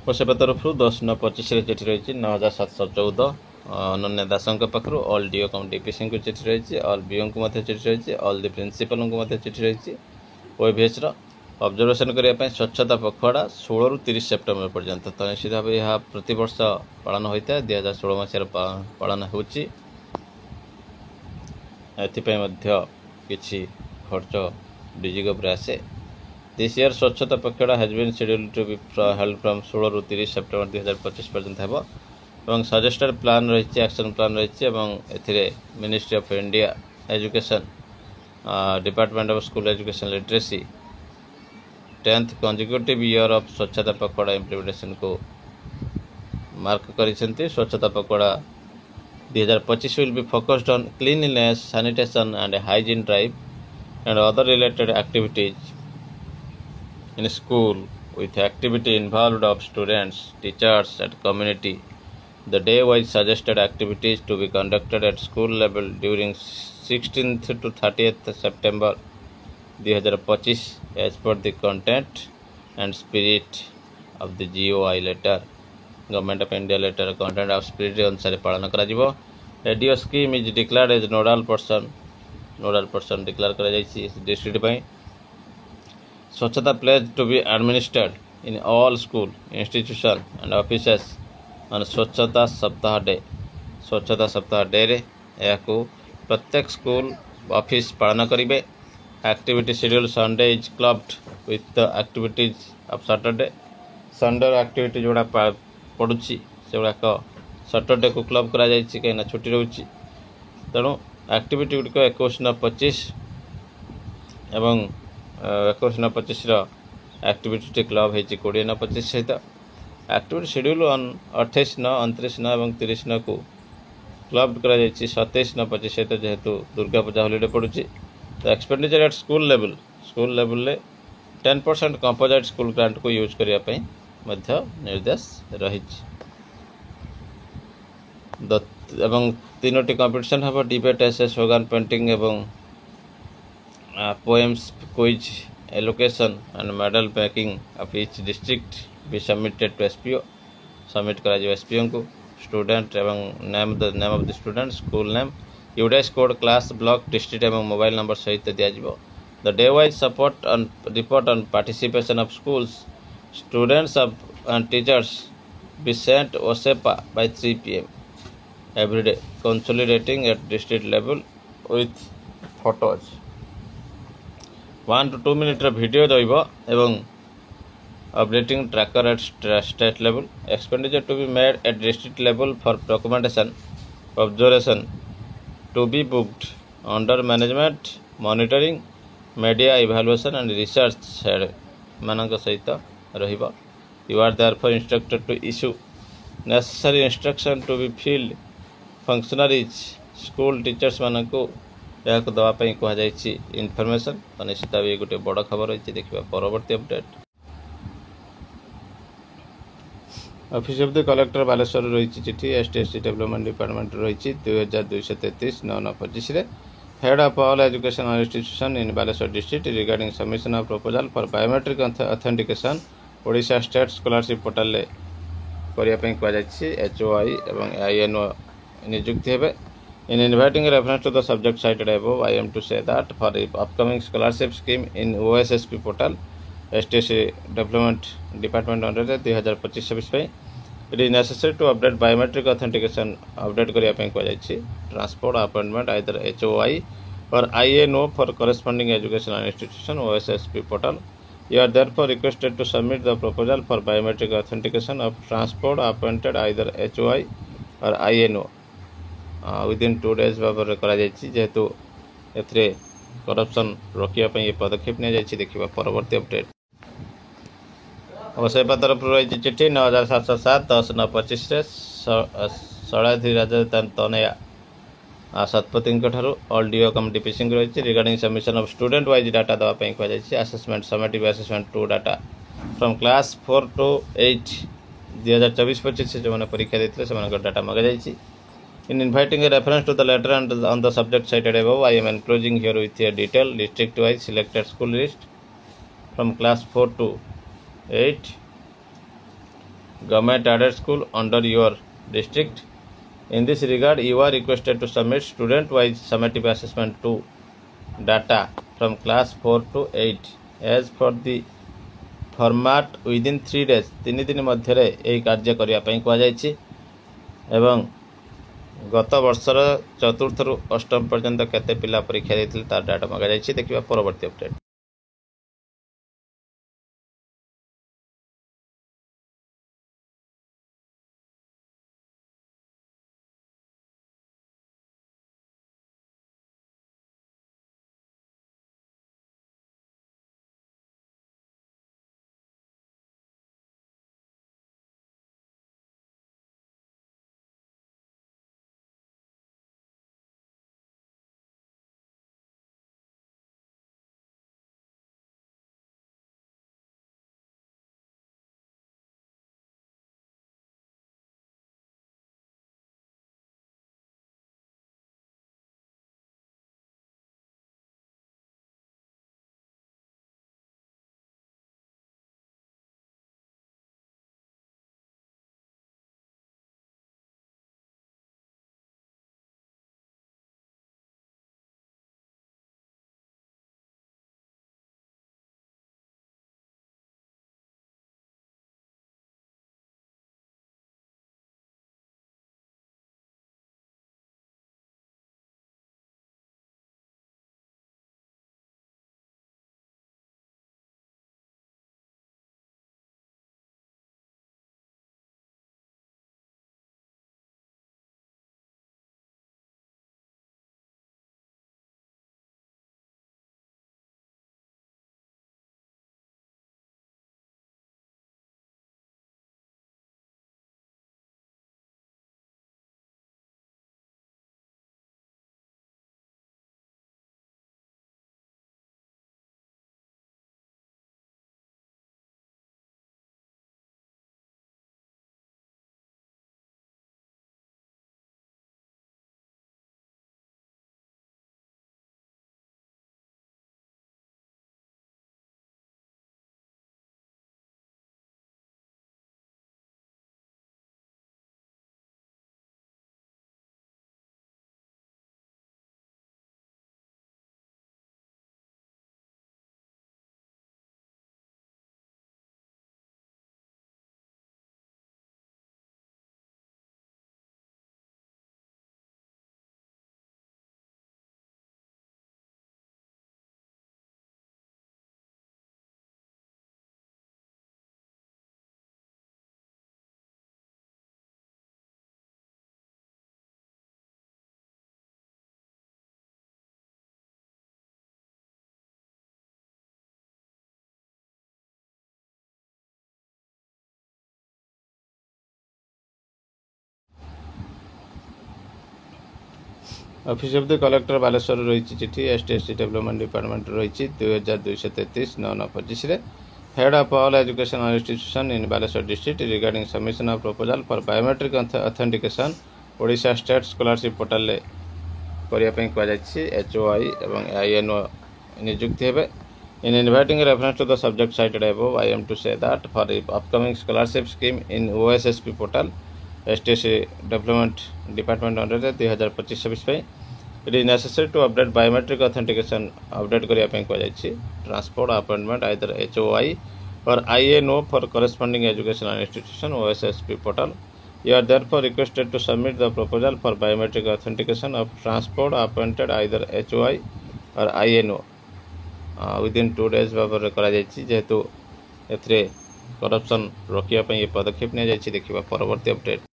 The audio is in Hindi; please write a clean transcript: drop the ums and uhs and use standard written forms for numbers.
ओसेपा तरफ 10/9/25 चिठी रही 9714 अनन्या दास पाखु ऑल डीओ कम डीपीसी को चिठी रही ऑल बीओ को चिठी रही ऑल दी प्रिंसिपल को चिठी रही ओएभीएस ऑब्जर्वेशन करने स्वच्छता पखवाड़ा 16 ରୁ 30 सेप्टेम्बर पर्यंत तो निश्चित भाव यह प्रतिवर्ष पालन होता है 2016 मसीहार पालन होची किछि खर्च डिजिगोप आसे this year Swachhata Pakhwada has been scheduled to be held from 16 ରୁ 30 सेप्टेम्बर 2025 पर्यंत हेबो एवं सजेस्टेड प्लान रही एक्शन प्लान रही ministry of India education department of school education literacy 10th consecutive year of Swachhata Pakhwada implementation को मार्क करिसेंती। स्वच्छता पखवाड़ा 2025 will be focused on cleanliness, sanitation and hygiene drive and other related activities in school with activity involved of students, teachers and community. The day-wise suggested activities to be conducted at school level during 16th to 30th September 2025 as per the content and spirit of the GOI letter, Government of India letter content of spirit अनुसार पालन करा जिवो। Radio scheme is declared as nodal person declare करा जायछि डिस्ट्रिक्ट पई। Swachhata pledge to be administered in all school institution and offices on Swachhata Saptah day. स्वच्छता सप्ताह डे रे याकू प्रत्येक स्कूल ऑफिस पालन करिवे। Activity schedule Sunday is clubbed with the activities of Saturday. Sunday activity जोड़ा पड़ुछि से गुड़ाक सैटरडे को क्लब करा जायछि कहीं छुट्टी रोची तेणु एक्टिविटी गुड़िक 21/25 एवं 21/25 एक्टिविटी क्लब होती 20/25 सहित एक्टिविटी शेड्यूल 28/9 29/9 और 30/9 को क्लब करा जायछि 27/9/25 सहित जेहेतु दुर्गा पूजा हॉलिडे पड़ुछि तो एक्सपेंडिचर एट स्कूल लेवल ले 10% कंपोजिट स्कूल ग्रांट को यूज करने निर्देश रही। एवं 3टी कंपटीशन हम डिबेट एसे स्लोगान पेंटिंग एवं poems quiz elocution and medal making of each district be submitted to SPO. Submit करा एसपीओ को स्टूडेंट एवं name of the student school name UDISE code class block district एवं मोबाइल नंबर सहित दिज्व। The day wise support on report on participation of schools students and teachers be sent OSEPA by 3 p.m. every day, consolidating at district level with photos. 1 to 2 minute video रहिबो एवं updating tracker at state level. Expenditure to be made at district level for documentation observation to be booked under management monitoring media evaluation and research head मानक सहित रहिबा। You are therefore instructed to issue necessary instruction to be filled functionaries school teachers मानक यह दवाई कह जाइए इनफॉरमेशन तो निश्चित ये गोटे बड़ खबर रही देखा परवर्ती update. Office of the collector Baleshwar रही चिठी एसटीएससी डेवलपमेंट डिपार्टमेंट रही 2233 9/25 head of all education institution in Baleshwar district regarding submission of proposal for biometric authentication Odisha state scholarship portal करने कहुई HOI एवं INO नियुक्ति हेबे। In inviting reference to the subject cited above I am to say that for upcoming scholarship scheme in OSSP portal STSC development department under 2025-26 it is necessary to update biometric authentication update करने कहुई ट्रांसपोर्ट अपॉइंटमेंट आइदर HOI और INO for corresponding educational institution OSSP portal. You are therefore requested to submit the proposal for biometric authentication of transport appointed either HOI or INO within 2 days भाव करा जायछि जेहेतु एथरे करप्शन रोकिया पई ये पदक्षेप ने जायछि देखिबा परवर्ती अपडेट। ओसेपा तरफ रही चिठी 9707 10/9/25 re Shailadhiraj Tanaya Satpathy all DO cum DPC रही regarding submission of student wise data दवाई कहुई assessment summative assessment 2 data from class 4 to 8 2024-25 से जो परीक्षा देते से डाटा मगा जाइए। In inviting a reference to the letter and on the subject cited above I am enclosing herewith a detail district wise selected school list from class 4 to 8 government aided school under your district. In this regard, you are requested to submit student-wise summative assessment to data from class 4 to 8 as for the format within 3 days. 3 दिन मध्य कार्य करने कहुई एवं गत वर्षर चतुर्थ रु अष्टम पर्यंत केते पिला परीक्षा देथिले तार डाटा मगा जायछि। देखिबा परवर्ती update. Office of the collector Baleshwar रही चिठी एसटीएससी डेवलपमेंट डिपार्टमेंट रही 2233 9/25 head of all education institution in Baleshwar district regarding submission of proposal for biometric authentication Odisha state scholarship portal करने कहुई HOI और INO नियुक्ति हेबे। In inviting reference to the subject cited above, I am to say that for the upcoming scholarship scheme in OSSP portal, STSC Development Department under 2025-26 it is necessary to update biometric authentication update करने कहुई transport appointment either HOI or INO for corresponding educational institution OSSP portal. You are therefore requested to submit the proposal for biometric authentication of transport appointed either HOI or INO within 2 days भाव जेहेतु ए करप्शन रोकने पदक्षेप नहीं देखा परवर्ती अपडेट।